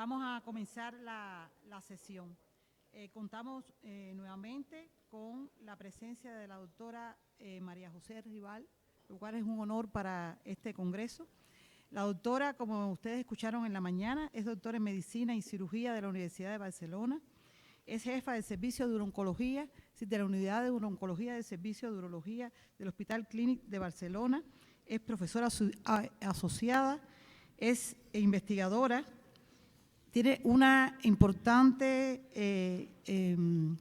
Vamos a comenzar la sesión. Contamos nuevamente con la presencia de la doctora María José Rival, lo cual es un honor para este congreso. La doctora, como ustedes escucharon en la mañana, es doctora en Medicina y Cirugía de la Universidad de Barcelona. Es jefa del Servicio de Oncología, de la Unidad de Oncología del Servicio de Urología del Hospital Clínic de Barcelona. Es profesora asociada, es investigadora. Tiene una importante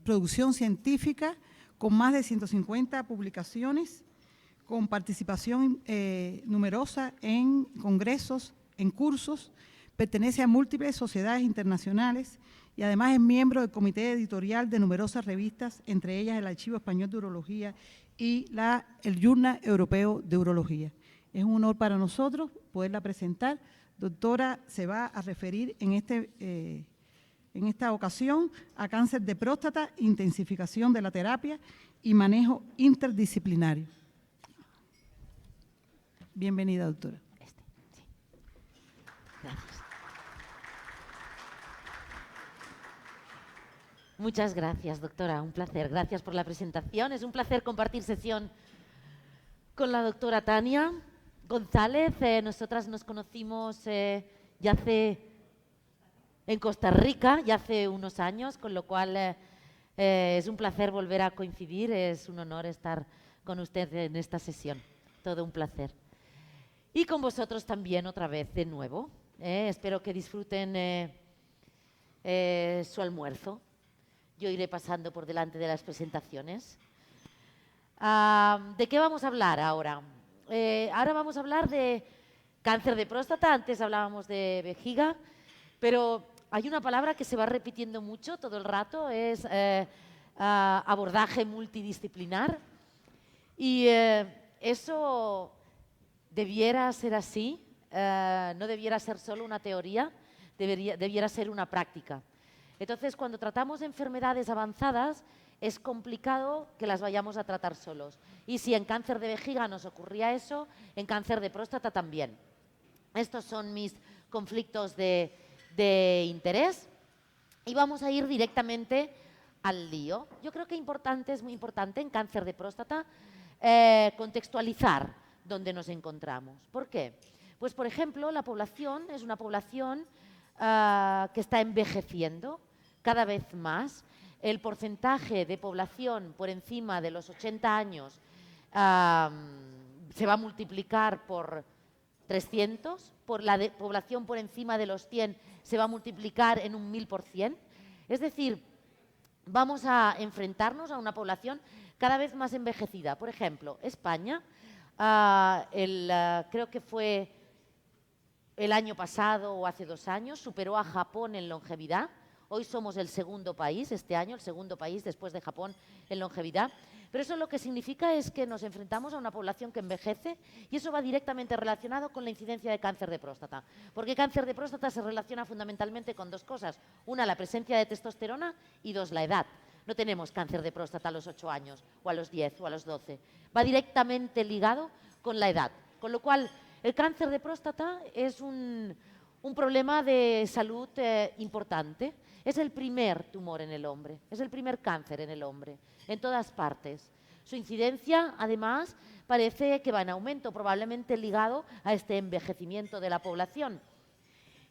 producción científica con más de 150 publicaciones, con participación numerosa en congresos, en cursos, pertenece a múltiples sociedades internacionales y además es miembro del comité editorial de numerosas revistas, entre ellas el Archivo Español de Urología y el Journal Europeo de Urología. Es un honor para nosotros poderla presentar. Doctora, se va a referir en esta ocasión a cáncer de próstata, intensificación de la terapia y manejo interdisciplinario. Bienvenida, doctora. Sí. Gracias. Muchas gracias, doctora. Un placer. Gracias por la presentación. Es un placer compartir sesión con la doctora Tania González. Nosotras nos conocimos en Costa Rica ya hace unos años, con lo cual es un placer volver a coincidir. Es un honor estar con usted en esta sesión. Todo un placer. Y con vosotros también otra vez de nuevo. Espero que disfruten su almuerzo. Yo iré pasando por delante de las presentaciones. ¿De qué vamos a hablar ahora? Ahora vamos a hablar de cáncer de próstata. Antes hablábamos de vejiga, pero hay una palabra que se va repitiendo mucho todo el rato, es abordaje multidisciplinar. Y eso debiera ser así, no debiera ser solo una teoría, debiera ser una práctica. Entonces, cuando tratamos enfermedades avanzadas, es complicado que las vayamos a tratar solos. Y si en cáncer de vejiga nos ocurría eso, en cáncer de próstata también. Estos son mis conflictos de interés. Y vamos a ir directamente al lío. Yo creo que es muy importante en cáncer de próstata contextualizar dónde nos encontramos. ¿Por qué? Pues, por ejemplo, la población es una población que está envejeciendo cada vez más. El porcentaje de población por encima de los 80 años se va a multiplicar por 300, por la población por encima de los 100 se va a multiplicar en un 1000%. Es decir, vamos a enfrentarnos a una población cada vez más envejecida. Por ejemplo, España, creo que fue el año pasado o hace 2 años, superó a Japón en longevidad. Hoy somos el segundo país, este año, el segundo país después de Japón en longevidad. Pero eso lo que significa es que nos enfrentamos a una población que envejece y eso va directamente relacionado con la incidencia de cáncer de próstata. Porque cáncer de próstata se relaciona fundamentalmente con 2 cosas. Una, la presencia de testosterona y 2, la edad. No tenemos cáncer de próstata a los 8 años o a los 10 o a los 12. Va directamente ligado con la edad. Con lo cual, el cáncer de próstata es un problema de salud importante. Es el primer tumor en el hombre, es el primer cáncer en el hombre, en todas partes. Su incidencia, además, parece que va en aumento, probablemente ligado a este envejecimiento de la población.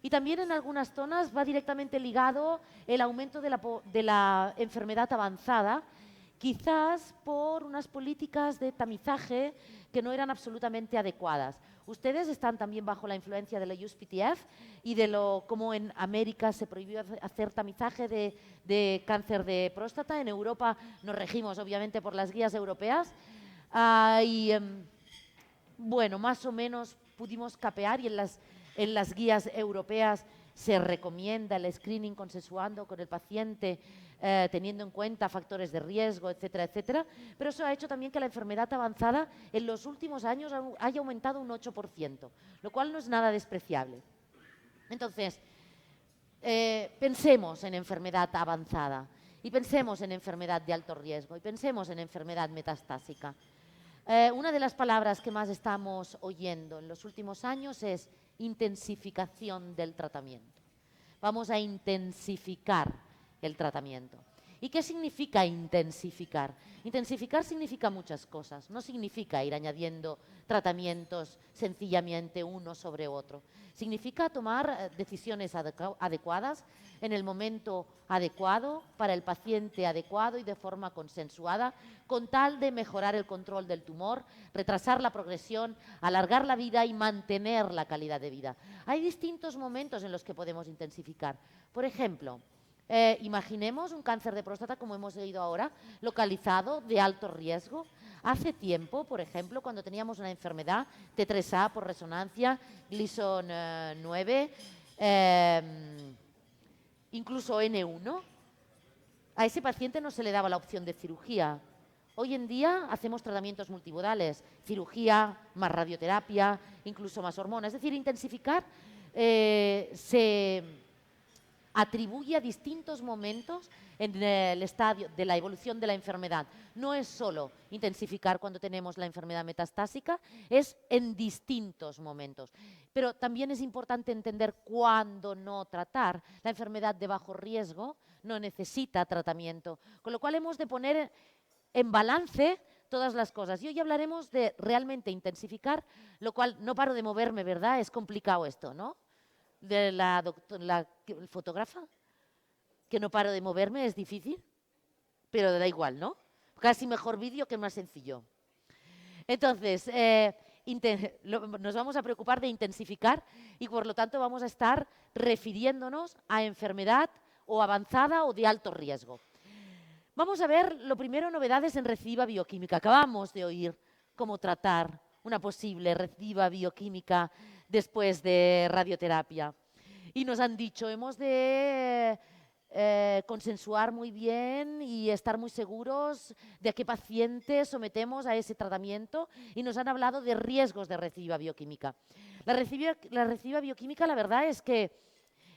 Y también en algunas zonas va directamente ligado el aumento de la enfermedad avanzada, quizás por unas políticas de tamizaje que no eran absolutamente adecuadas. Ustedes están también bajo la influencia de la USPTF y de cómo en América se prohibió hacer tamizaje de cáncer de próstata. En Europa nos regimos, obviamente, por las guías europeas. Bueno, más o menos pudimos capear y en las guías europeas se recomienda el screening consensuando con el paciente, teniendo en cuenta factores de riesgo, etcétera, etcétera. Pero eso ha hecho también que la enfermedad avanzada en los últimos años haya aumentado un 8%, lo cual no es nada despreciable. Entonces, pensemos en enfermedad avanzada y pensemos en enfermedad de alto riesgo y pensemos en enfermedad metastásica. Una de las palabras que más estamos oyendo en los últimos años es intensificación del tratamiento. vamos a intensificar el tratamiento. ¿Y qué significa intensificar? Intensificar significa muchas cosas. No significa ir añadiendo tratamientos sencillamente uno sobre otro. Significa tomar decisiones adecuadas en el momento adecuado, para el paciente adecuado y de forma consensuada, con tal de mejorar el control del tumor, retrasar la progresión, alargar la vida y mantener la calidad de vida. Hay distintos momentos en los que podemos intensificar. Por ejemplo, imaginemos un cáncer de próstata, como hemos oído ahora, localizado, de alto riesgo. Hace tiempo, por ejemplo, cuando teníamos una enfermedad, T3A por resonancia, Gleason 9, incluso N1, a ese paciente no se le daba la opción de cirugía. Hoy en día hacemos tratamientos multimodales, cirugía, más radioterapia, incluso más hormonas. Es decir, intensificar se atribuye a distintos momentos en el estadio de la evolución de la enfermedad. No es solo intensificar cuando tenemos la enfermedad metastásica, es en distintos momentos. Pero también es importante entender cuándo no tratar. La enfermedad de bajo riesgo no necesita tratamiento, con lo cual hemos de poner en balance todas las cosas. Y hoy hablaremos de realmente intensificar, lo cual no paro de moverme, ¿verdad? Es complicado esto, ¿no? De la fotógrafa, que no paro de moverme, es difícil, pero da igual, ¿no? Casi mejor vídeo que más sencillo. Entonces, nos vamos a preocupar de intensificar y por lo tanto vamos a estar refiriéndonos a enfermedad o avanzada o de alto riesgo. Vamos a ver, lo primero, novedades en recidiva bioquímica. Acabamos de oír cómo tratar una posible recidiva bioquímica después de radioterapia. Y nos han dicho, hemos de consensuar muy bien y estar muy seguros de a qué paciente sometemos a ese tratamiento, y nos han hablado de riesgos de recidiva bioquímica. La recidiva bioquímica, la verdad es que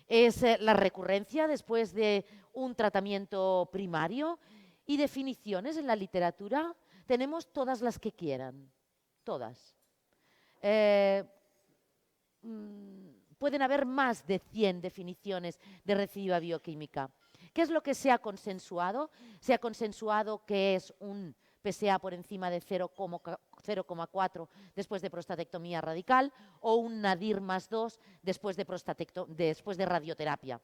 es la recurrencia después de un tratamiento primario, y definiciones en la literatura tenemos todas las que quieran, todas. Pueden haber más de 100 definiciones de recidiva bioquímica. ¿Qué es lo que se ha consensuado? Se ha consensuado que es un PSA por encima de 0,4 después de prostatectomía radical, o un NADIR más 2 después de radioterapia.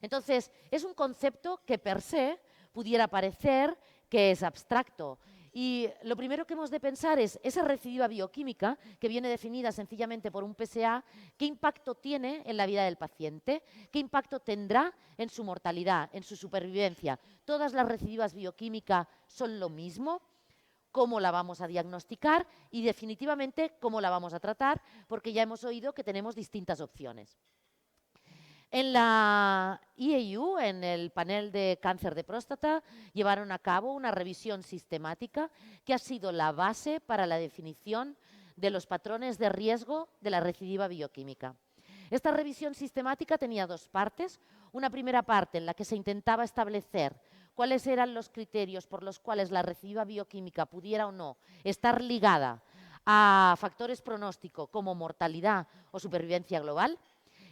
Entonces, es un concepto que per se pudiera parecer que es abstracto. Y lo primero que hemos de pensar es esa recidiva bioquímica, que viene definida sencillamente por un PSA, ¿qué impacto tiene en la vida del paciente? ¿Qué impacto tendrá en su mortalidad, en su supervivencia? ¿Todas las recidivas bioquímicas son lo mismo? ¿Cómo la vamos a diagnosticar? Y definitivamente, ¿cómo la vamos a tratar? Porque ya hemos oído que tenemos distintas opciones. En la IAU, en el panel de cáncer de próstata, llevaron a cabo una revisión sistemática que ha sido la base para la definición de los patrones de riesgo de la recidiva bioquímica. Esta revisión sistemática tenía dos partes. Una primera parte en la que se intentaba establecer cuáles eran los criterios por los cuales la recidiva bioquímica pudiera o no estar ligada a factores pronósticos como mortalidad o supervivencia global.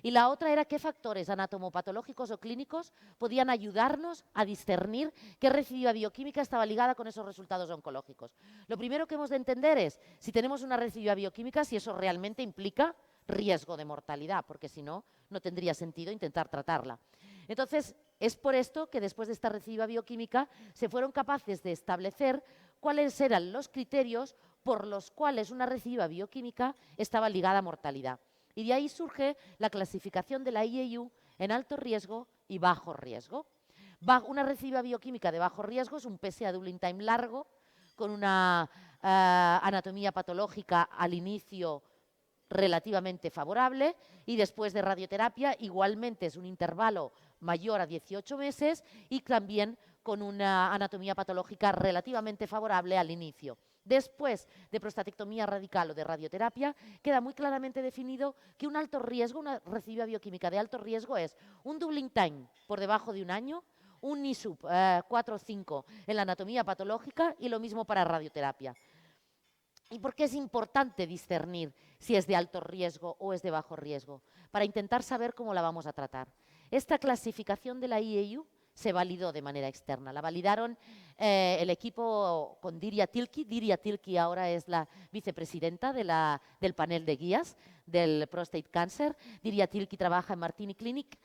Y la otra era qué factores anatomopatológicos o clínicos podían ayudarnos a discernir qué recidiva bioquímica estaba ligada con esos resultados oncológicos. Lo primero que hemos de entender es, si tenemos una recidiva bioquímica, si eso realmente implica riesgo de mortalidad, porque si no, no tendría sentido intentar tratarla. Entonces, es por esto que después de esta recidiva bioquímica se fueron capaces de establecer cuáles eran los criterios por los cuales una recidiva bioquímica estaba ligada a mortalidad. Y de ahí surge la clasificación de la IAU en alto riesgo y bajo riesgo. Una recidiva bioquímica de bajo riesgo es un PSA doubling time largo, con una anatomía patológica al inicio relativamente favorable, y después de radioterapia igualmente es un intervalo mayor a 18 meses y también con una anatomía patológica relativamente favorable al inicio. Después de prostatectomía radical o de radioterapia, queda muy claramente definido que un alto riesgo, una recidiva bioquímica de alto riesgo, es un doubling time por debajo de un año, un NISUB 4 o 5 en la anatomía patológica, y lo mismo para radioterapia. ¿Y por qué es importante discernir si es de alto riesgo o es de bajo riesgo? Para intentar saber cómo la vamos a tratar. Esta clasificación de la IAU se validó de manera externa. La validaron el equipo con Dirya Tilki. Dirya Tilki ahora es la vicepresidenta del panel de guías del prostate cancer. Dirya Tilki trabaja en Martini Clinic.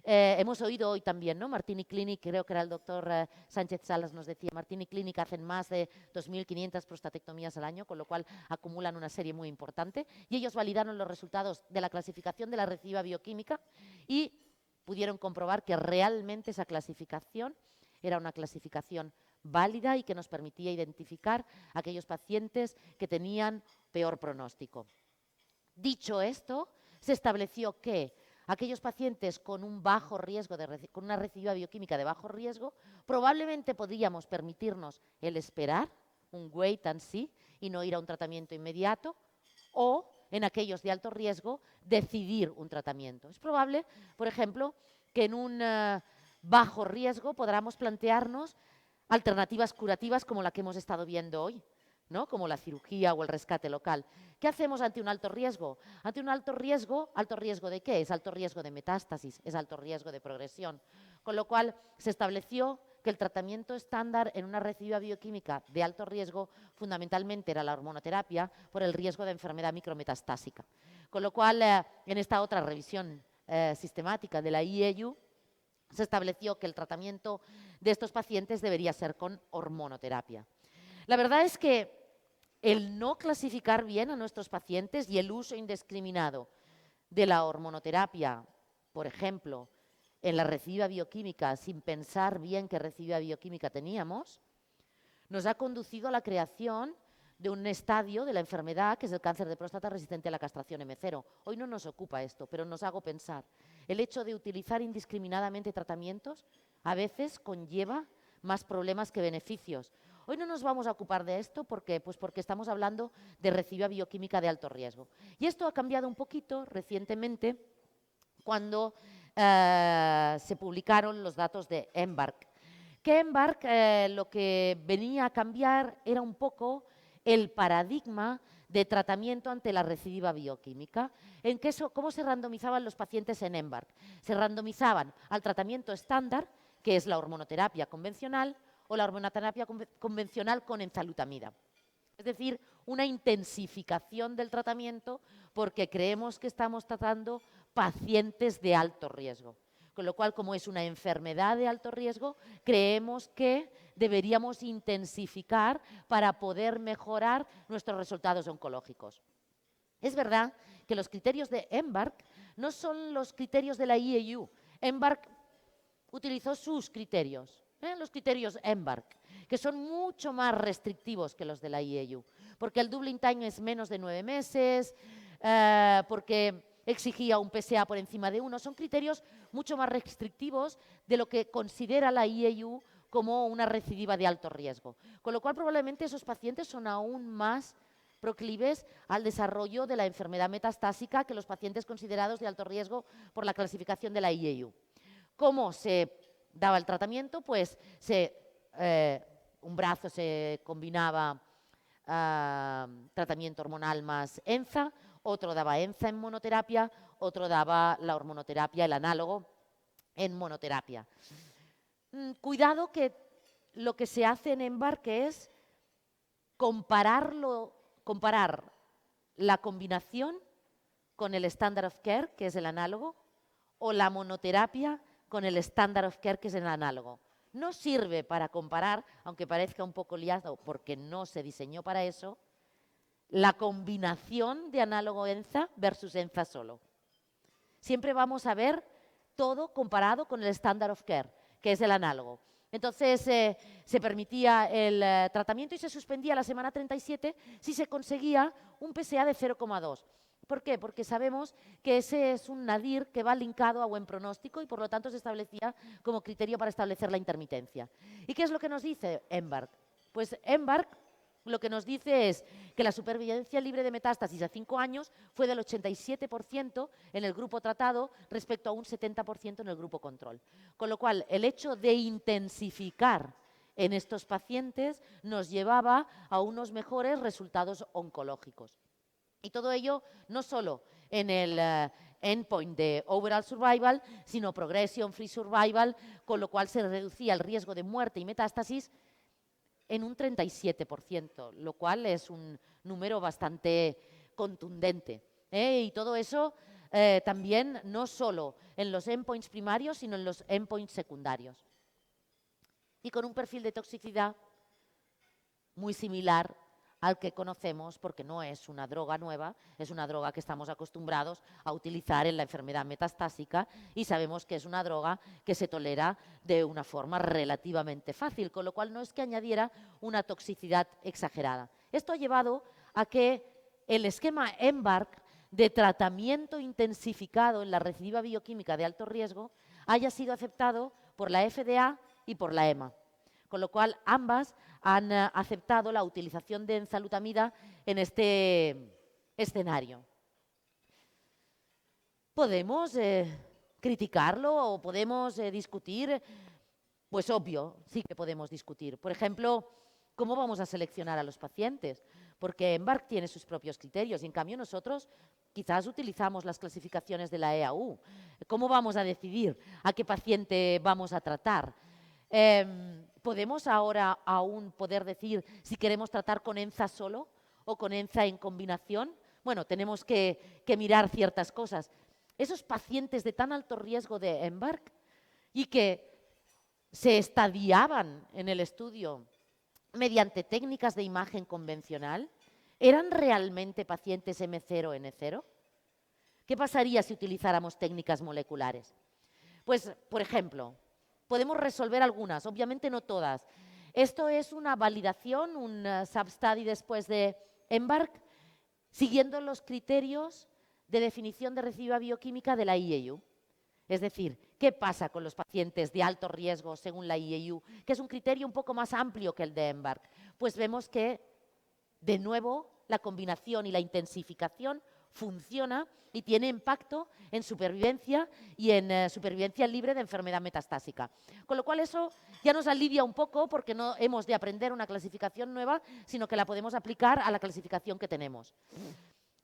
Hemos oído hoy también, ¿no? Martini Clinic, creo que era el doctor Sánchez Salas nos decía, Martini Clinic hacen más de 2.500 prostatectomías al año, con lo cual acumulan una serie muy importante. Y ellos validaron los resultados de la clasificación de la recidiva bioquímica y pudieron comprobar que realmente esa clasificación era una clasificación válida y que nos permitía identificar a aquellos pacientes que tenían peor pronóstico. Dicho esto, se estableció que aquellos pacientes con un bajo riesgo, con una recidiva bioquímica de bajo riesgo, probablemente podríamos permitirnos el esperar, un wait and see, y no ir a un tratamiento inmediato, o en aquellos de alto riesgo, decidir un tratamiento. Es probable, por ejemplo, que en un bajo riesgo podamos plantearnos alternativas curativas como la que hemos estado viendo hoy, ¿no? Como la cirugía o el rescate local. ¿Qué hacemos ante un alto riesgo? Ante un alto riesgo ¿de qué? Es alto riesgo de metástasis, es alto riesgo de progresión. Con lo cual se estableció que el tratamiento estándar en una recidiva bioquímica de alto riesgo fundamentalmente era la hormonoterapia por el riesgo de enfermedad micrometastásica. Con lo cual, en esta otra revisión sistemática de la IAU, se estableció que el tratamiento de estos pacientes debería ser con hormonoterapia. La verdad es que el no clasificar bien a nuestros pacientes y el uso indiscriminado de la hormonoterapia, por ejemplo, en la recidiva bioquímica, sin pensar bien qué recidiva bioquímica teníamos, nos ha conducido a la creación de un estadio de la enfermedad que es el cáncer de próstata resistente a la castración M0. Hoy no nos ocupa esto, pero nos hago pensar. El hecho de utilizar indiscriminadamente tratamientos a veces conlleva más problemas que beneficios. Hoy no nos vamos a ocupar de esto porque estamos hablando de recidiva bioquímica de alto riesgo. Y esto ha cambiado un poquito recientemente cuando se publicaron los datos de EMBARC. Que EMBARC lo que venía a cambiar era un poco el paradigma de tratamiento ante la recidiva bioquímica. ¿Cómo se randomizaban los pacientes en EMBARC? Se randomizaban al tratamiento estándar, que es la hormonoterapia convencional, o la hormonoterapia convencional con enzalutamida. Es decir, una intensificación del tratamiento porque creemos que estamos tratando pacientes de alto riesgo. Con lo cual, como es una enfermedad de alto riesgo, creemos que deberíamos intensificar para poder mejorar nuestros resultados oncológicos. Es verdad que los criterios de EMBARC no son los criterios de la IAU. EMBARC utilizó sus criterios, los criterios EMBARC, que son mucho más restrictivos que los de la IAU, porque el doubling time es menos de 9 meses, porque exigía un PSA por encima de 1. Son criterios mucho más restrictivos de lo que considera la IAU como una recidiva de alto riesgo. Con lo cual, probablemente esos pacientes son aún más proclives al desarrollo de la enfermedad metastásica que los pacientes considerados de alto riesgo por la clasificación de la IAU. ¿Cómo se daba el tratamiento? Pues un brazo se combinaba tratamiento hormonal más ENZA, otro daba ENZA en monoterapia, otro daba la hormonoterapia, el análogo, en monoterapia. Cuidado que lo que se hace en EMBARC es comparar la combinación con el standard of care, que es el análogo, o la monoterapia con el standard of care, que es el análogo. No sirve para comparar, aunque parezca un poco liado porque no se diseñó para eso, la combinación de análogo ENZA versus ENZA solo. Siempre vamos a ver todo comparado con el standard of care, que es el análogo. Entonces se permitía el tratamiento y se suspendía a la semana 37 si se conseguía un PSA de 0,2. ¿Por qué? Porque sabemos que ese es un nadir que va linkado a buen pronóstico y por lo tanto se establecía como criterio para establecer la intermitencia. ¿Y qué es lo que nos dice EMBARC? Pues EMBARC lo que nos dice es que la supervivencia libre de metástasis a 5 años fue del 87% en el grupo tratado respecto a un 70% en el grupo control. Con lo cual, el hecho de intensificar en estos pacientes nos llevaba a unos mejores resultados oncológicos. Y todo ello no solo en el endpoint de overall survival, sino progression-free survival, con lo cual se reducía el riesgo de muerte y metástasis en un 37%, lo cual es un número bastante contundente. Y todo eso también no solo en los endpoints primarios, sino en los endpoints secundarios. Y con un perfil de toxicidad muy similar al que conocemos, porque no es una droga nueva, es una droga que estamos acostumbrados a utilizar en la enfermedad metastásica y sabemos que es una droga que se tolera de una forma relativamente fácil, con lo cual no es que añadiera una toxicidad exagerada. Esto ha llevado a que el esquema EMBARC de tratamiento intensificado en la recidiva bioquímica de alto riesgo haya sido aceptado por la FDA y por la EMA. Con lo cual, ambas han aceptado la utilización de enzalutamida en este escenario. ¿Podemos criticarlo o podemos discutir? Pues obvio, sí que podemos discutir. Por ejemplo, ¿cómo vamos a seleccionar a los pacientes? Porque EMBARC tiene sus propios criterios y en cambio nosotros quizás utilizamos las clasificaciones de la EAU. ¿Cómo vamos a decidir a qué paciente vamos a tratar? ¿Podemos ahora aún poder decir si queremos tratar con ENZA solo o con ENZA en combinación? Bueno, tenemos que mirar ciertas cosas. Esos pacientes de tan alto riesgo de EMBARC y que se estadiaban en el estudio mediante técnicas de imagen convencional, ¿eran realmente pacientes M0, N0? ¿Qué pasaría si utilizáramos técnicas moleculares? Pues, por ejemplo, podemos resolver algunas, obviamente no todas. Esto es una validación, un substudy después de EMBARC, siguiendo los criterios de definición de recidiva bioquímica de la IAU. Es decir, ¿qué pasa con los pacientes de alto riesgo según la IAU? Que es un criterio un poco más amplio que el de EMBARC. Pues vemos que, de nuevo, la combinación y la intensificación funciona y tiene impacto en supervivencia y en supervivencia libre de enfermedad metastásica. Con lo cual eso ya nos alivia un poco porque no hemos de aprender una clasificación nueva, sino que la podemos aplicar a la clasificación que tenemos.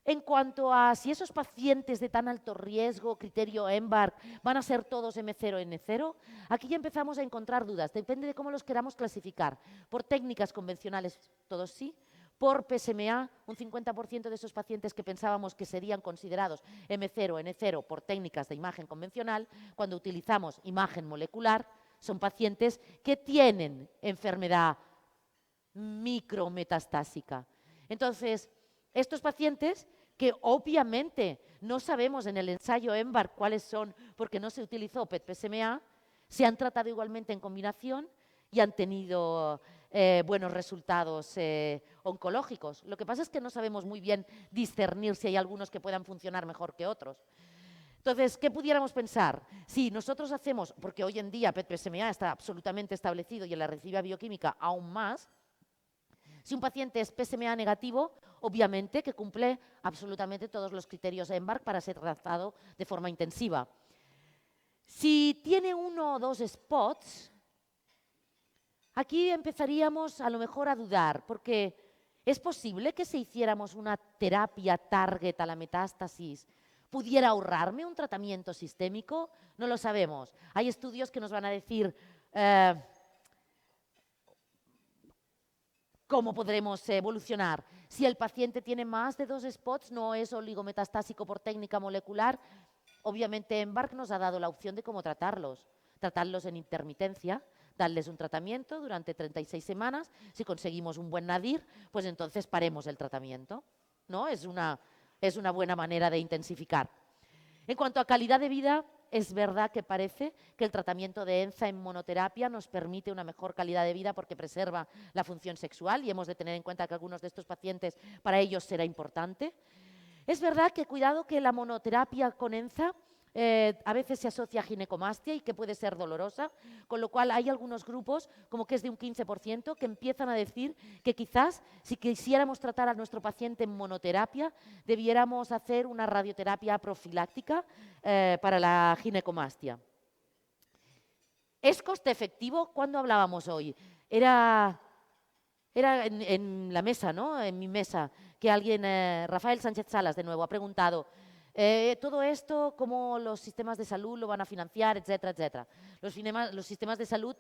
En cuanto a si esos pacientes de tan alto riesgo, criterio EMBARC, van a ser todos M0, N0, aquí ya empezamos a encontrar dudas. Depende de cómo los queramos clasificar. Por técnicas convencionales, todos sí. Por PSMA, un 50% de esos pacientes que pensábamos que serían considerados M0, N0 por técnicas de imagen convencional, cuando utilizamos imagen molecular, son pacientes que tienen enfermedad micrometastásica. Entonces, estos pacientes que obviamente no sabemos en el ensayo EMBARC cuáles son porque no se utilizó PET-PSMA, se han tratado igualmente en combinación y han tenido buenos resultados oncológicos. Lo que pasa es que no sabemos muy bien discernir si hay algunos que puedan funcionar mejor que otros. Entonces, ¿qué pudiéramos pensar? Si nosotros hacemos, porque hoy en día PET-PSMA está absolutamente establecido y en la recidiva bioquímica aún más, si un paciente es PSMA negativo, obviamente que cumple absolutamente todos los criterios de EMBARC para ser tratado de forma intensiva. Si tiene uno o dos spots, aquí empezaríamos a lo mejor a dudar, porque es posible que si hiciéramos una terapia target a la metástasis, ¿pudiera ahorrarme un tratamiento sistémico? No lo sabemos. Hay estudios que nos van a decir cómo podremos evolucionar. Si el paciente tiene más de 2 spots, no es oligometastásico por técnica molecular, obviamente EMBARC nos ha dado la opción de cómo tratarlos. Tratarlos en intermitencia, darles un tratamiento durante 36 semanas. Si conseguimos un buen nadir, pues entonces paremos el tratamiento, ¿no? Es una buena manera de intensificar. En cuanto a calidad de vida, es verdad que parece que el tratamiento de ENZA en monoterapia nos permite una mejor calidad de vida porque preserva la función sexual y hemos de tener en cuenta que algunos de estos pacientes para ellos será importante. Es verdad que cuidado que la monoterapia con ENZA a veces se asocia a ginecomastia y que puede ser dolorosa, con lo cual hay algunos grupos, como que es de un 15%, que empiezan a decir que quizás si quisiéramos tratar a nuestro paciente en monoterapia, debiéramos hacer una radioterapia profiláctica para la ginecomastia. ¿Es coste efectivo? ¿Cuándo hablábamos hoy? Era en la mesa, ¿no? En mi mesa, que alguien, Rafael Sánchez Salas, de nuevo, ha preguntado, todo esto, ¿cómo los sistemas de salud lo van a financiar, etcétera, etcétera? Los sistemas de salud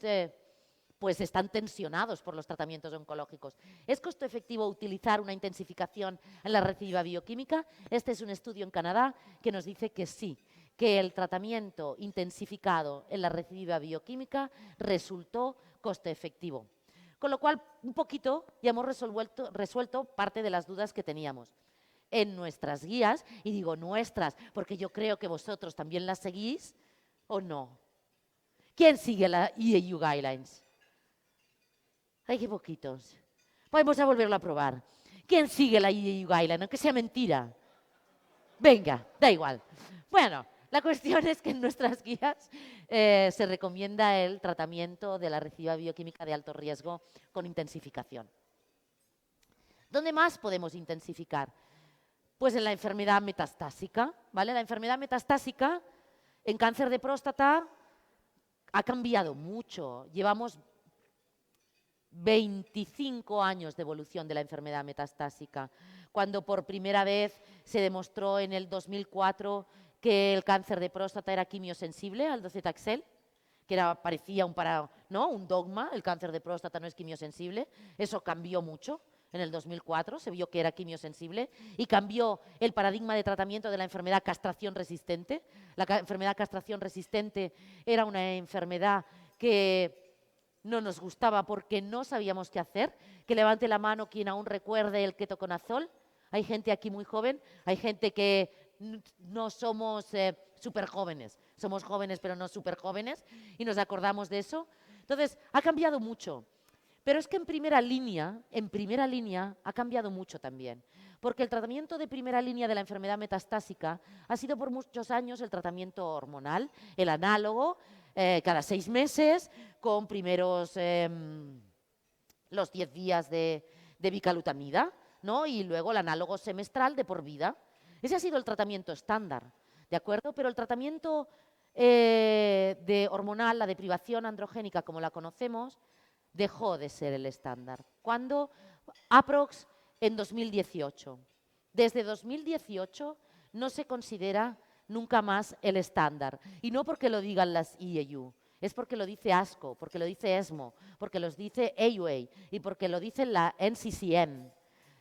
pues están tensionados por los tratamientos oncológicos. ¿Es costo efectivo utilizar una intensificación en la recidiva bioquímica? Este es un estudio en Canadá que nos dice que sí, que el tratamiento intensificado en la recidiva bioquímica resultó coste efectivo. Con lo cual, un poquito ya hemos resuelto parte de las dudas que teníamos. En nuestras guías, y digo nuestras porque yo creo que vosotros también las seguís, ¿o no? ¿Quién sigue la EAU Guidelines? Ay, qué poquitos. Vamos a volverlo a probar. ¿Quién sigue la EAU Guideline? Aunque sea mentira. Venga, da igual. Bueno, la cuestión es que en nuestras guías se recomienda el tratamiento de la recidiva bioquímica de alto riesgo con intensificación. ¿Dónde más podemos intensificar? Pues en la enfermedad metastásica, ¿vale? La enfermedad metastásica en cáncer de próstata ha cambiado mucho. Llevamos 25 años de evolución de la enfermedad metastásica, cuando por primera vez se demostró en el 2004 que el cáncer de próstata era quimiosensible al docetaxel, que parecía un dogma, el cáncer de próstata no es quimiosensible. Eso cambió mucho. En el 2004 se vio que era quimiosensible y cambió el paradigma de tratamiento de la enfermedad castración resistente. La enfermedad castración resistente era una enfermedad que no nos gustaba porque no sabíamos qué hacer. Que levante la mano quien aún recuerde el ketoconazol. Hay gente aquí muy joven, hay gente que no somos súper jóvenes, somos jóvenes pero no súper jóvenes y nos acordamos de eso. Entonces, ha cambiado mucho. Pero es que en primera línea ha cambiado mucho también, porque el tratamiento de primera línea de la enfermedad metastásica ha sido por muchos años el tratamiento hormonal, el análogo, cada 6 meses, con primeros los 10 días de bicalutamida, ¿no? Y luego el análogo semestral de por vida. Ese ha sido el tratamiento estándar, ¿de acuerdo? Pero el tratamiento de hormonal, la deprivación androgénica como la conocemos, dejó de ser el estándar. ¿Cuándo? Aprox en 2018. Desde 2018 no se considera nunca más el estándar. Y no porque lo digan las EAU, es porque lo dice ASCO, porque lo dice ESMO, porque lo dice AUA y porque lo dice la NCCN.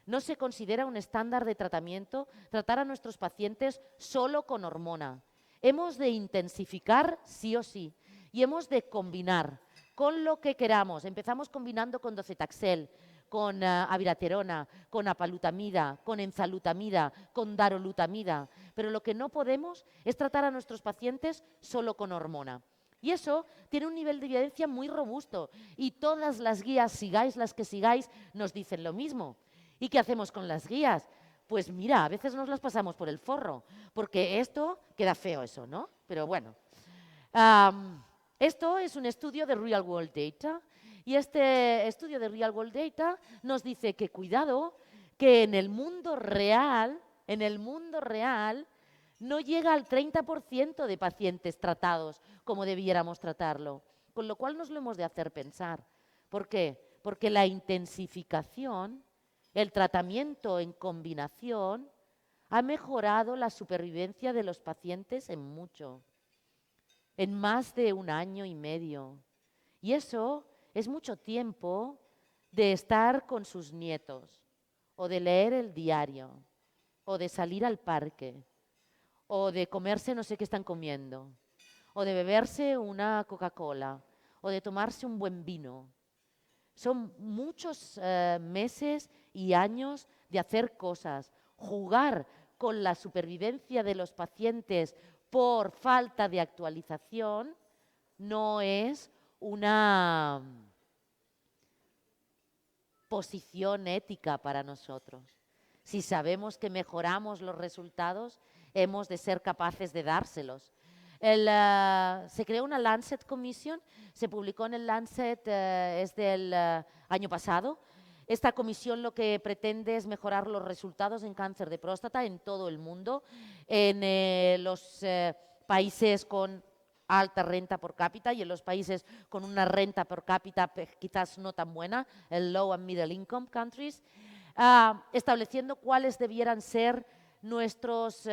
No se considera un estándar de tratamiento tratar a nuestros pacientes solo con hormona. Hemos de intensificar sí o sí y hemos de combinar con lo que queramos. Empezamos combinando con docetaxel, con abiraterona, con apalutamida, con enzalutamida, con darolutamida. Pero lo que no podemos es tratar a nuestros pacientes solo con hormona. Y eso tiene un nivel de evidencia muy robusto. Y todas las guías, sigáis las que sigáis, nos dicen lo mismo. ¿Y qué hacemos con las guías? Pues mira, a veces nos las pasamos por el forro, porque esto queda feo eso, ¿no? Pero bueno. Esto es un estudio de Real World Data y este estudio de Real World Data nos dice que cuidado, que en el mundo real no llega al 30% de pacientes tratados como debiéramos tratarlo, con lo cual nos lo hemos de hacer pensar. ¿Por qué? Porque la intensificación, el tratamiento en combinación, ha mejorado la supervivencia de los pacientes en mucho. En más de 1 año y medio. Y eso es mucho tiempo de estar con sus nietos, o de leer el diario, o de salir al parque, o de comerse no sé qué están comiendo, o de beberse una Coca-Cola, o de tomarse un buen vino. Son muchos meses y años de hacer cosas, jugar con la supervivencia de los pacientes por falta de actualización, no es una posición ética para nosotros. Si sabemos que mejoramos los resultados, hemos de ser capaces de dárselos. Se creó una Lancet Commission, se publicó en el Lancet es del año pasado. Esta comisión lo que pretende es mejorar los resultados en cáncer de próstata en todo el mundo, en los países con alta renta por cápita y en los países con una renta per cápita quizás no tan buena, el low and middle income countries, estableciendo cuáles debieran ser nuestros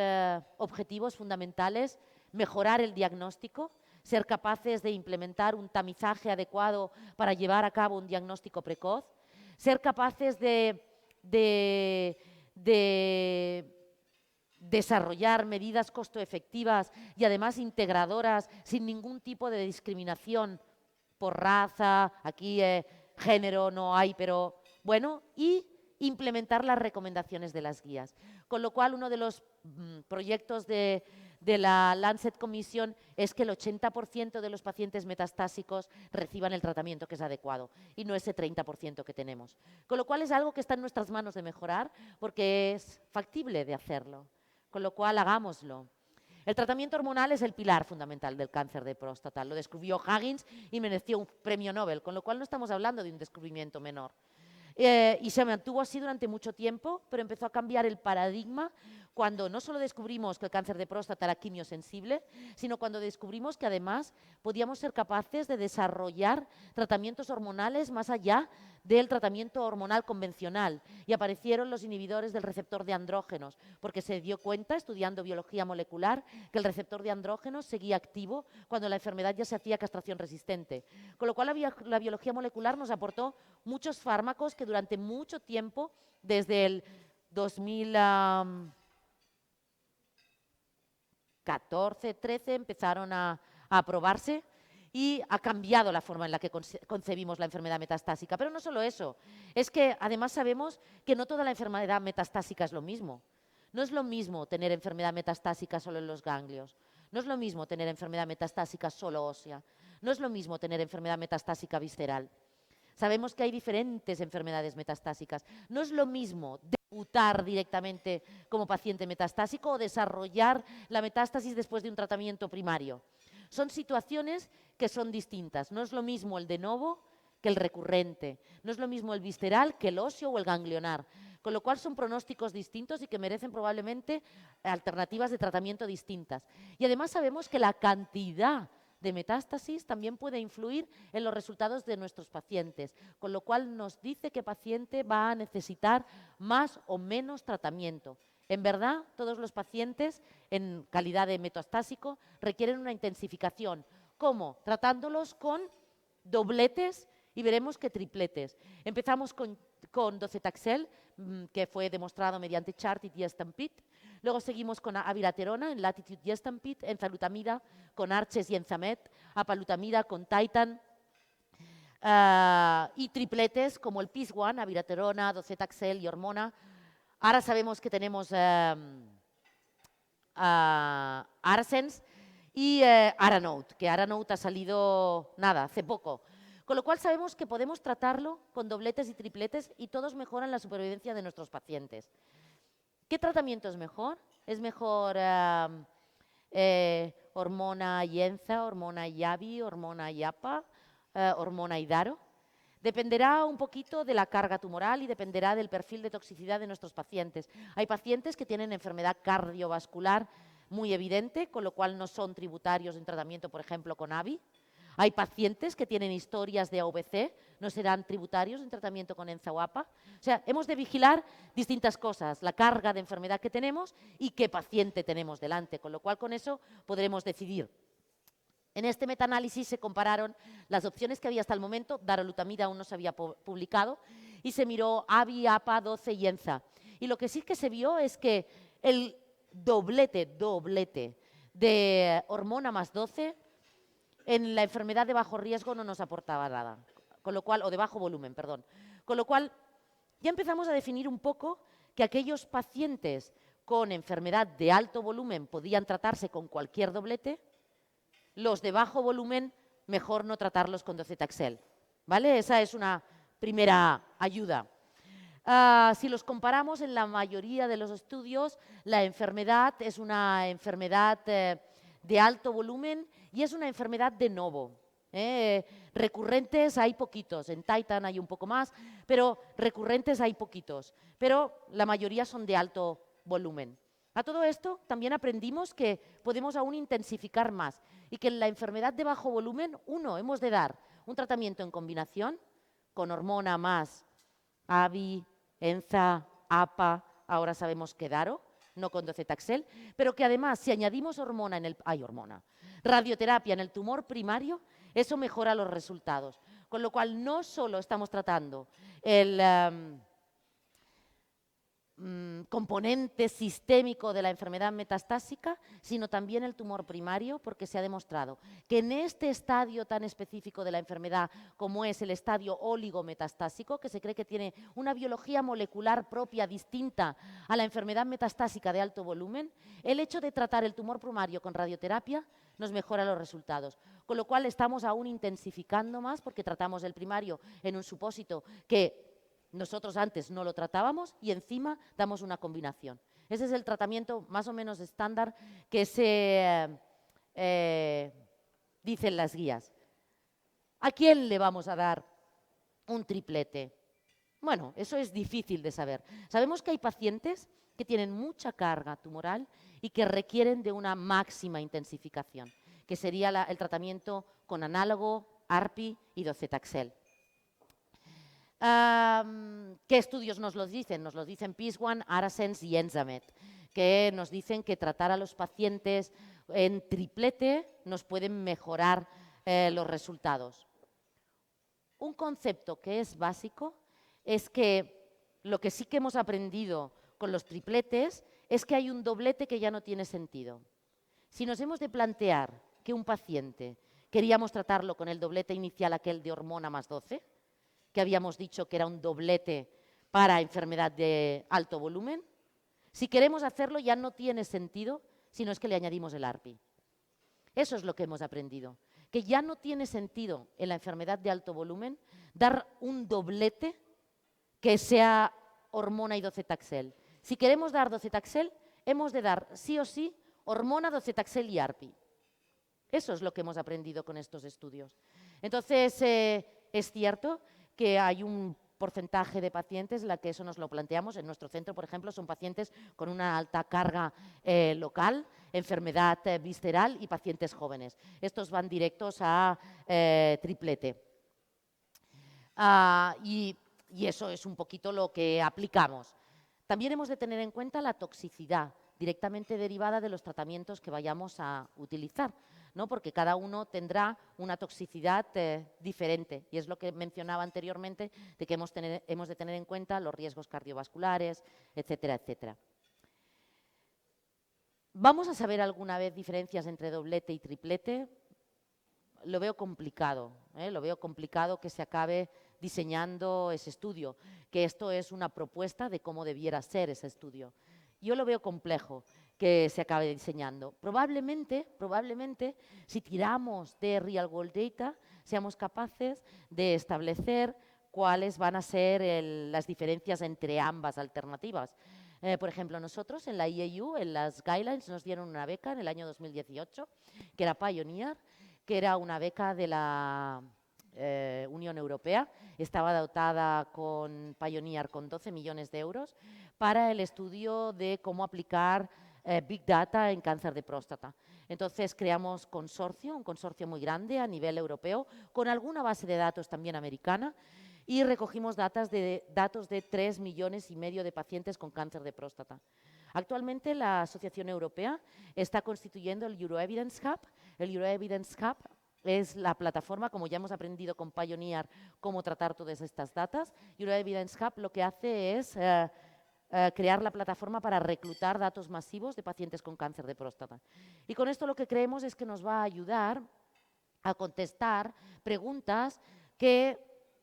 objetivos fundamentales, mejorar el diagnóstico, ser capaces de implementar un tamizaje adecuado para llevar a cabo un diagnóstico precoz, ser capaces de desarrollar medidas costo-efectivas y además integradoras sin ningún tipo de discriminación por raza, aquí género no hay, pero bueno, y implementar las recomendaciones de las guías. Con lo cual, uno de los proyectos de la Lancet Commission es que el 80% de los pacientes metastásicos reciban el tratamiento que es adecuado y no ese 30% que tenemos. Con lo cual, es algo que está en nuestras manos de mejorar porque es factible de hacerlo. Con lo cual, hagámoslo. El tratamiento hormonal es el pilar fundamental del cáncer de próstata. Lo descubrió Huggins y mereció un premio Nobel, con lo cual no estamos hablando de un descubrimiento menor. Y se mantuvo así durante mucho tiempo, pero empezó a cambiar el paradigma cuando no solo descubrimos que el cáncer de próstata era quimiosensible, sino cuando descubrimos que además podíamos ser capaces de desarrollar tratamientos hormonales más allá del tratamiento hormonal convencional. Y aparecieron los inhibidores del receptor de andrógenos, porque se dio cuenta, estudiando biología molecular, que el receptor de andrógenos seguía activo cuando la enfermedad ya se hacía castración resistente. Con lo cual la biología molecular nos aportó muchos fármacos que durante mucho tiempo, desde el 2014-13, empezaron a aprobarse y ha cambiado la forma en la que concebimos la enfermedad metastásica. Pero no solo eso, es que además sabemos que no toda la enfermedad metastásica es lo mismo. No es lo mismo tener enfermedad metastásica solo en los ganglios, no es lo mismo tener enfermedad metastásica solo ósea, no es lo mismo tener enfermedad metastásica visceral. Sabemos que hay diferentes enfermedades metastásicas. No es lo mismo debutar directamente como paciente metastásico o desarrollar la metástasis después de un tratamiento primario. Son situaciones que son distintas. No es lo mismo el de novo que el recurrente. No es lo mismo el visceral que el óseo o el ganglionar. Con lo cual son pronósticos distintos y que merecen probablemente alternativas de tratamiento distintas. Y además sabemos que la cantidad de metástasis también puede influir en los resultados de nuestros pacientes, con lo cual nos dice qué paciente va a necesitar más o menos tratamiento. En verdad, todos los pacientes en calidad de metastásico requieren una intensificación. ¿Cómo? Tratándolos con dobletes y veremos que tripletes. Empezamos con docetaxel, que fue demostrado mediante CHART y Stampede. Luego seguimos con abiraterona en Latitude y Stampede, enzalutamida con Arches y Enzamet, apalutamida con Titan, y tripletes como el PIS-1, abiraterona, docetaxel y hormona. Ahora sabemos que tenemos Arsens y Aranote, que Aranote ha salido, nada, hace poco. Con lo cual sabemos que podemos tratarlo con dobletes y tripletes y todos mejoran la supervivencia de nuestros pacientes. ¿Qué tratamiento es mejor? ¿Es mejor hormona Yenza, hormona Yavi, hormona Yapa, hormona Idaro? Dependerá un poquito de la carga tumoral y dependerá del perfil de toxicidad de nuestros pacientes. Hay pacientes que tienen enfermedad cardiovascular muy evidente, con lo cual no son tributarios en tratamiento, por ejemplo, con AVI. Hay pacientes que tienen historias de AVC, no serán tributarios en tratamiento con ENZA-UAPA. O sea, hemos de vigilar distintas cosas, la carga de enfermedad que tenemos y qué paciente tenemos delante, con lo cual con eso podremos decidir. En este metaanálisis se compararon las opciones que había hasta el momento, darolutamida aún no se había publicado, y se miró AVI, APA, 12 y ENZA. Y lo que sí que se vio es que el doblete de hormona más 12 en la enfermedad de bajo riesgo no nos aportaba nada, con lo cual, o de bajo volumen, perdón. Con lo cual, ya empezamos a definir un poco que aquellos pacientes con enfermedad de alto volumen podían tratarse con cualquier doblete, los de bajo volumen, mejor no tratarlos con docetaxel, ¿vale? Esa es una primera ayuda. Si los comparamos, en la mayoría de los estudios, la enfermedad es una enfermedad de alto volumen y es una enfermedad de novo. Recurrentes hay poquitos, en Titan hay un poco más, pero recurrentes hay poquitos, pero la mayoría son de alto volumen. A todo esto también aprendimos que podemos aún intensificar más y que en la enfermedad de bajo volumen, hemos de dar un tratamiento en combinación con hormona más ABI, ENZA, APA, ahora sabemos que Daro, no con docetaxel, pero que además si añadimos radioterapia en el tumor primario, eso mejora los resultados. Con lo cual no solo estamos tratando el componente sistémico de la enfermedad metastásica, sino también el tumor primario, porque se ha demostrado que en este estadio tan específico de la enfermedad, como es el estadio oligometastásico, que se cree que tiene una biología molecular propia distinta a la enfermedad metastásica de alto volumen, el hecho de tratar el tumor primario con radioterapia nos mejora los resultados. Con lo cual estamos aún intensificando más, porque tratamos el primario en un supósito que nosotros antes no lo tratábamos y encima damos una combinación. Ese es el tratamiento más o menos estándar que se dicen las guías. ¿A quién le vamos a dar un triplete? Bueno, eso es difícil de saber. Sabemos que hay pacientes que tienen mucha carga tumoral y que requieren de una máxima intensificación, que sería el tratamiento con análogo, ARPI y docetaxel. ¿Qué estudios nos los dicen? Nos los dicen PIS1, ARASENS y ENZAMED, que nos dicen que tratar a los pacientes en triplete nos pueden mejorar los resultados. Un concepto que es básico es que lo que sí que hemos aprendido con los tripletes es que hay un doblete que ya no tiene sentido. Si nos hemos de plantear que un paciente queríamos tratarlo con el doblete inicial, aquel de hormona más 12, que habíamos dicho que era un doblete para enfermedad de alto volumen, si queremos hacerlo ya no tiene sentido, sino es que le añadimos el ARPI. Eso es lo que hemos aprendido, que ya no tiene sentido en la enfermedad de alto volumen dar un doblete que sea hormona y docetaxel. Si queremos dar docetaxel, hemos de dar sí o sí hormona, docetaxel y ARPI. Eso es lo que hemos aprendido con estos estudios. Entonces, es cierto que hay un porcentaje de pacientes en la que eso nos lo planteamos. En nuestro centro, por ejemplo, son pacientes con una alta carga local, enfermedad visceral y pacientes jóvenes. Estos van directos a triplete. Y eso es un poquito lo que aplicamos. También hemos de tener en cuenta la toxicidad directamente derivada de los tratamientos que vayamos a utilizar, ¿no? Porque cada uno tendrá una toxicidad diferente y es lo que mencionaba anteriormente de que hemos de tener en cuenta los riesgos cardiovasculares, etcétera, etcétera. ¿Vamos a saber alguna vez diferencias entre doblete y triplete? Lo veo complicado, lo veo complicado que se acabe diseñando ese estudio, que esto es una propuesta de cómo debiera ser ese estudio. Yo lo veo complejo que se acabe diseñando. Probablemente, si tiramos de Real World Data, seamos capaces de establecer cuáles van a ser las diferencias entre ambas alternativas. Por ejemplo, nosotros en la IAU, en las Guidelines, nos dieron una beca en el año 2018, que era Pioneer, que era una beca de la Unión Europea. Estaba dotada con Pioneer con 12 millones de euros para el estudio de cómo aplicar Big Data en cáncer de próstata. Entonces creamos un consorcio muy grande a nivel europeo, con alguna base de datos también americana, y recogimos datos de 3,5 millones de pacientes con cáncer de próstata. Actualmente la Asociación Europea está constituyendo el Euroevidence Hub. El Euroevidence Hub es la plataforma, como ya hemos aprendido con Pioneer, cómo tratar todas estas datas. Euroevidence Hub lo que hace es crear la plataforma para reclutar datos masivos de pacientes con cáncer de próstata. Y con esto lo que creemos es que nos va a ayudar a contestar preguntas que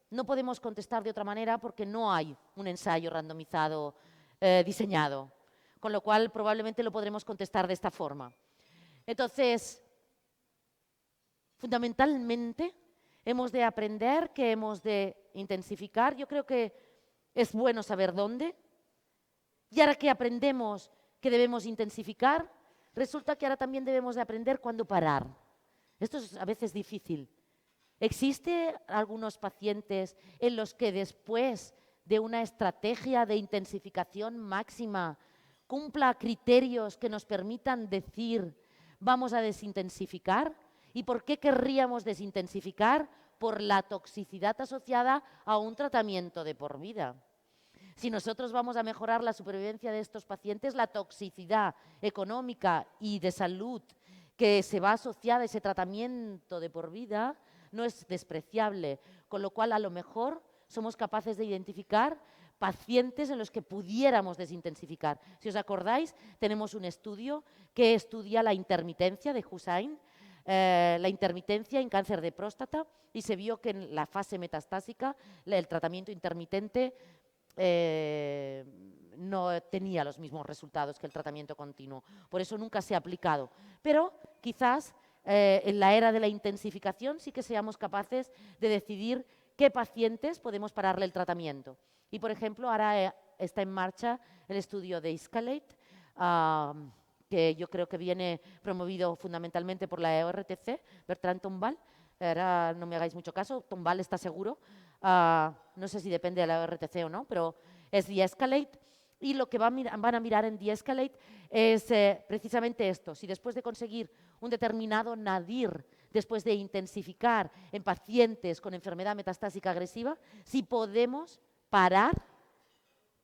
no podemos contestar de otra manera porque no hay un ensayo randomizado diseñado, con lo cual probablemente lo podremos contestar de esta forma. Entonces, fundamentalmente, hemos de aprender que hemos de intensificar. Yo creo que es bueno saber dónde. Y ahora que aprendemos que debemos intensificar, resulta que ahora también debemos de aprender cuándo parar. Esto es a veces difícil. ¿Existe algunos pacientes en los que después de una estrategia de intensificación máxima, cumpla criterios que nos permitan decir vamos a desintensificar. ¿Y por qué querríamos desintensificar? Por la toxicidad asociada a un tratamiento de por vida. Si nosotros vamos a mejorar la supervivencia de estos pacientes, la toxicidad económica y de salud que se va asociada a ese tratamiento de por vida no es despreciable, con lo cual a lo mejor somos capaces de identificar pacientes en los que pudiéramos desintensificar. Si os acordáis, tenemos un estudio que estudia la intermitencia de Hussain, la intermitencia en cáncer de próstata, y se vio que en la fase metastásica el tratamiento intermitente no tenía los mismos resultados que el tratamiento continuo. Por eso nunca se ha aplicado. Pero quizás en la era de la intensificación sí que seamos capaces de decidir qué pacientes podemos pararle el tratamiento. Y, por ejemplo, ahora está en marcha el estudio de Escalate, que yo creo que viene promovido fundamentalmente por la EORTC, Bertrand Tombal. Ahora no me hagáis mucho caso, Tombal está seguro. No sé si depende de la EORTC o no, pero es The Escalate. Y lo que van a mirar en The Escalate es precisamente esto. Si después de conseguir un determinado nadir, después de intensificar en pacientes con enfermedad metastásica agresiva, si podemos parar,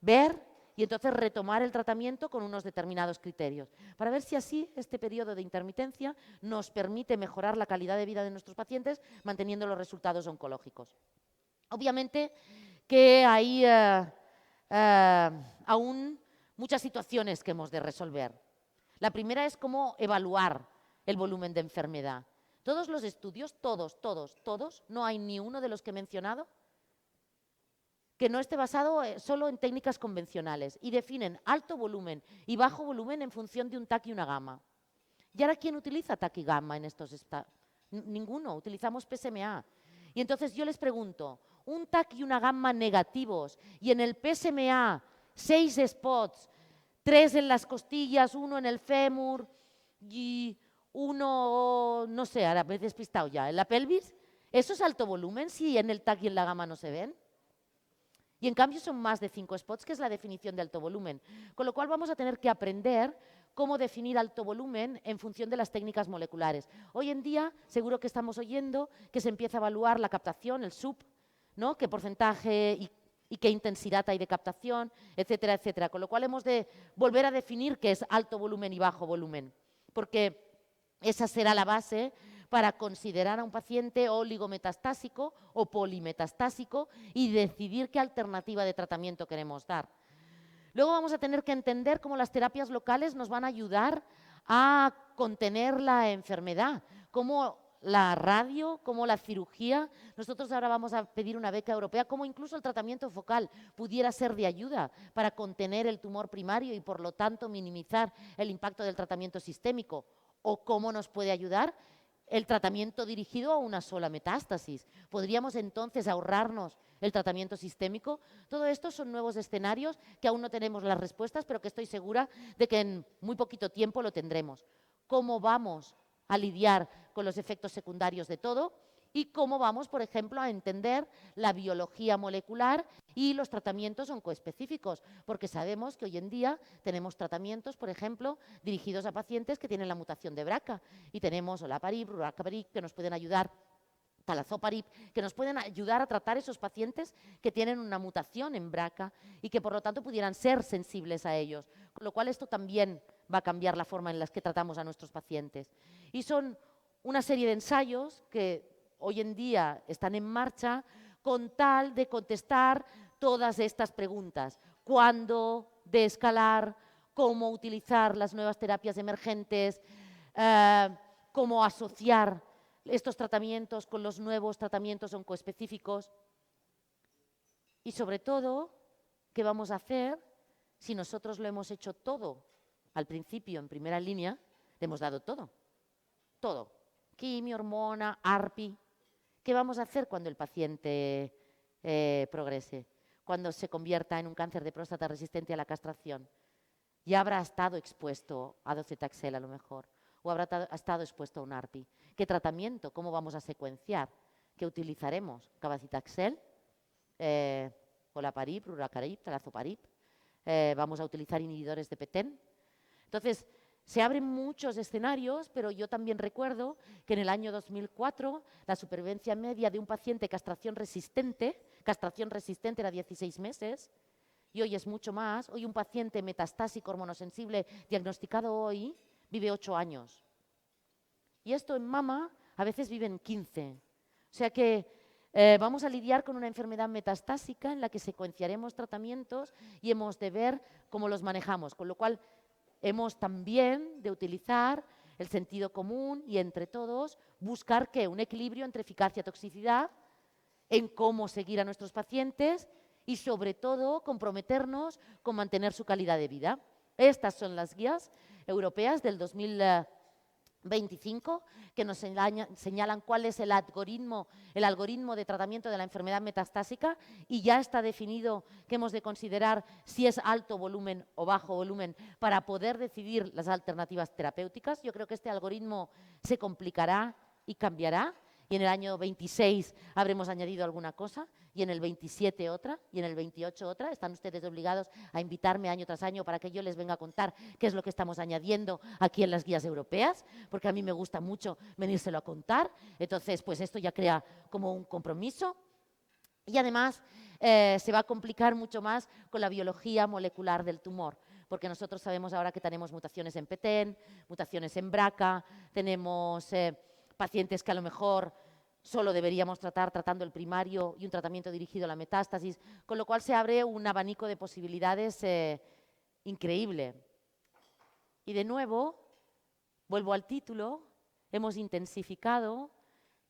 ver y entonces retomar el tratamiento con unos determinados criterios, para ver si así este periodo de intermitencia nos permite mejorar la calidad de vida de nuestros pacientes manteniendo los resultados oncológicos. Obviamente que hay aún muchas situaciones que hemos de resolver. La primera es cómo evaluar el volumen de enfermedad. Todos los estudios, todos, no hay ni uno de los que he mencionado que no esté basado solo en técnicas convencionales y definen alto volumen y bajo volumen en función de un TAC y una gamma. ¿Y ahora quién utiliza TAC y gamma en estos estados? Ninguno, utilizamos PSMA. Y entonces yo les pregunto, un TAC y una gamma negativos y en el PSMA 6 spots, 3 en las costillas, 1 en el fémur y 1, no sé, ahora me he despistado ya, en la pelvis, ¿eso es alto volumen si en el TAC y en la gamma no se ven? Y en cambio son más de 5 spots, que es la definición de alto volumen. Con lo cual vamos a tener que aprender cómo definir alto volumen en función de las técnicas moleculares. Hoy en día seguro que estamos oyendo que se empieza a evaluar la captación, el SUP, ¿no? Qué porcentaje y qué intensidad hay de captación, etcétera, etcétera. Con lo cual hemos de volver a definir qué es alto volumen y bajo volumen, porque esa será la base para considerar a un paciente oligometastásico o polimetastásico y decidir qué alternativa de tratamiento queremos dar. Luego vamos a tener que entender cómo las terapias locales nos van a ayudar a contener la enfermedad, cómo la radio, cómo la cirugía. Nosotros ahora vamos a pedir una beca europea, cómo incluso el tratamiento focal pudiera ser de ayuda para contener el tumor primario y por lo tanto minimizar el impacto del tratamiento sistémico, o cómo nos puede ayudar el tratamiento dirigido a una sola metástasis. ¿Podríamos entonces ahorrarnos el tratamiento sistémico? Todo esto son nuevos escenarios que aún no tenemos las respuestas, pero que estoy segura de que en muy poquito tiempo lo tendremos. ¿Cómo vamos a lidiar con los efectos secundarios de todo? Y cómo vamos, por ejemplo, a entender la biología molecular y los tratamientos oncoespecíficos, porque sabemos que hoy en día tenemos tratamientos, por ejemplo, dirigidos a pacientes que tienen la mutación de BRCA, y tenemos olaparib, rucaparib, que nos pueden ayudar, talazoparib, que nos pueden ayudar a tratar esos pacientes que tienen una mutación en BRCA y que por lo tanto pudieran ser sensibles a ellos, con lo cual esto también va a cambiar la forma en la que tratamos a nuestros pacientes. Y son una serie de ensayos que hoy en día están en marcha con tal de contestar todas estas preguntas. ¿Cuándo desescalar? ¿Cómo utilizar las nuevas terapias emergentes? ¿Cómo asociar estos tratamientos con los nuevos tratamientos oncoespecíficos? Y sobre todo, ¿qué vamos a hacer si nosotros lo hemos hecho todo al principio, en primera línea? Le hemos dado todo, todo. Quimio, hormona, ARPI. ¿Qué vamos a hacer cuando el paciente progrese? Cuando se convierta en un cáncer de próstata resistente a la castración. Ya habrá estado expuesto a docetaxel a lo mejor, o habrá estado expuesto a un ARPI. ¿Qué tratamiento? ¿Cómo vamos a secuenciar? ¿Qué utilizaremos? ¿Cabazitaxel? ¿Olaparib, rucaparib, talazoparib? vamos a utilizar inhibidores de PTEN. Entonces, se abren muchos escenarios, pero yo también recuerdo que en el año 2004 la supervivencia media de un paciente castración resistente era 16 meses, y hoy es mucho más. Hoy un paciente metastásico hormonosensible diagnosticado hoy vive 8 años. Y esto en mama a veces viven 15. O sea que vamos a lidiar con una enfermedad metastásica en la que secuenciaremos tratamientos y hemos de ver cómo los manejamos, con lo cual hemos también de utilizar el sentido común y entre todos buscar un equilibrio entre eficacia y toxicidad en cómo seguir a nuestros pacientes y sobre todo comprometernos con mantener su calidad de vida. Estas son las guías europeas del 2025 que nos señalan cuál es el algoritmo de tratamiento de la enfermedad metastásica, y ya está definido que hemos de considerar si es alto volumen o bajo volumen para poder decidir las alternativas terapéuticas. Yo creo que este algoritmo se complicará y cambiará, y en el año 26 habremos añadido alguna cosa, y en el 27 otra, y en el 28 otra. Están ustedes obligados a invitarme año tras año para que yo les venga a contar qué es lo que estamos añadiendo aquí en las guías europeas, porque a mí me gusta mucho venírselo a contar. Entonces, pues esto ya crea como un compromiso. Y además se va a complicar mucho más con la biología molecular del tumor, porque nosotros sabemos ahora que tenemos mutaciones en PTEN, mutaciones en BRCA, tenemos pacientes que a lo mejor solo deberíamos tratar tratando el primario y un tratamiento dirigido a la metástasis, con lo cual se abre un abanico de posibilidades increíble. Y de nuevo, vuelvo al título, hemos intensificado,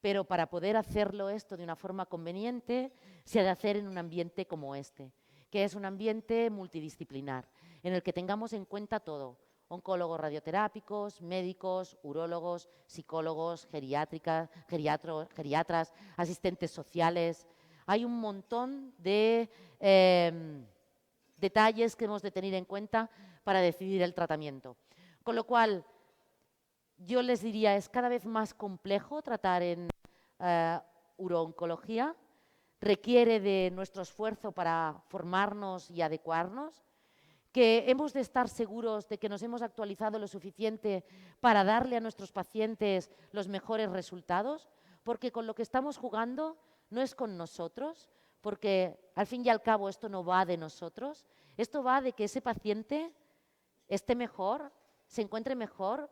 pero para poder hacerlo esto de una forma conveniente, se ha de hacer en un ambiente como este, que es un ambiente multidisciplinar, en el que tengamos en cuenta todo: oncólogos radioterápicos, médicos, urólogos, psicólogos, geriatras, asistentes sociales. Hay un montón de detalles que hemos de tener en cuenta para decidir el tratamiento. Con lo cual, yo les diría, es cada vez más complejo tratar en urooncología, requiere de nuestro esfuerzo para formarnos y adecuarnos, que hemos de estar seguros de que nos hemos actualizado lo suficiente para darle a nuestros pacientes los mejores resultados, porque con lo que estamos jugando no es con nosotros, porque al fin y al cabo esto no va de nosotros, esto va de que ese paciente esté mejor, se encuentre mejor,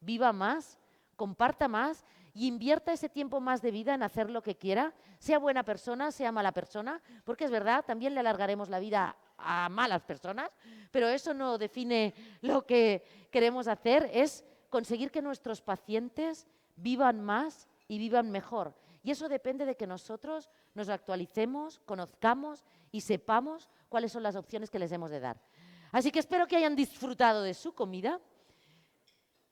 viva más, comparta más y invierta ese tiempo más de vida en hacer lo que quiera, sea buena persona, sea mala persona, porque es verdad, también le alargaremos la vida a malas personas, pero eso no define lo que queremos hacer, es conseguir que nuestros pacientes vivan más y vivan mejor. Y eso depende de que nosotros nos actualicemos, conozcamos y sepamos cuáles son las opciones que les hemos de dar. Así que espero que hayan disfrutado de su comida.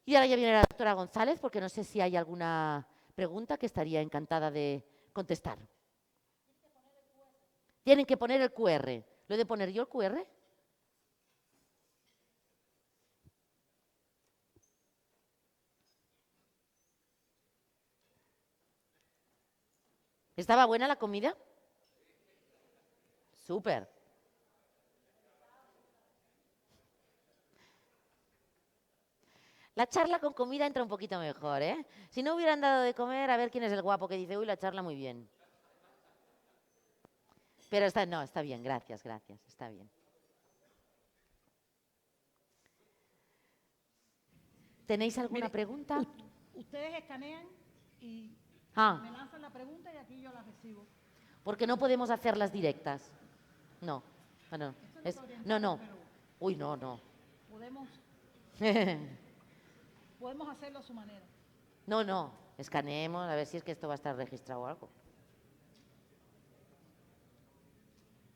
Y ahora ya viene la doctora González, porque no sé si hay alguna pregunta que estaría encantada de contestar. Tienen que poner el QR. ¿Lo he de poner yo el QR? ¿Estaba buena la comida? Súper. La charla con comida entra un poquito mejor, ¿eh? Si no hubieran dado de comer, a ver quién es el guapo que dice, uy, la charla muy bien. Pero está bien, gracias, está bien. ¿Tenéis alguna pregunta? Ustedes escanean y me lanzan la pregunta y aquí yo la recibo. Porque no podemos hacerlas directas. No, bueno, no. Uy, no. Podemos hacerlo a su manera. No, escaneemos a ver si es que esto va a estar registrado o algo.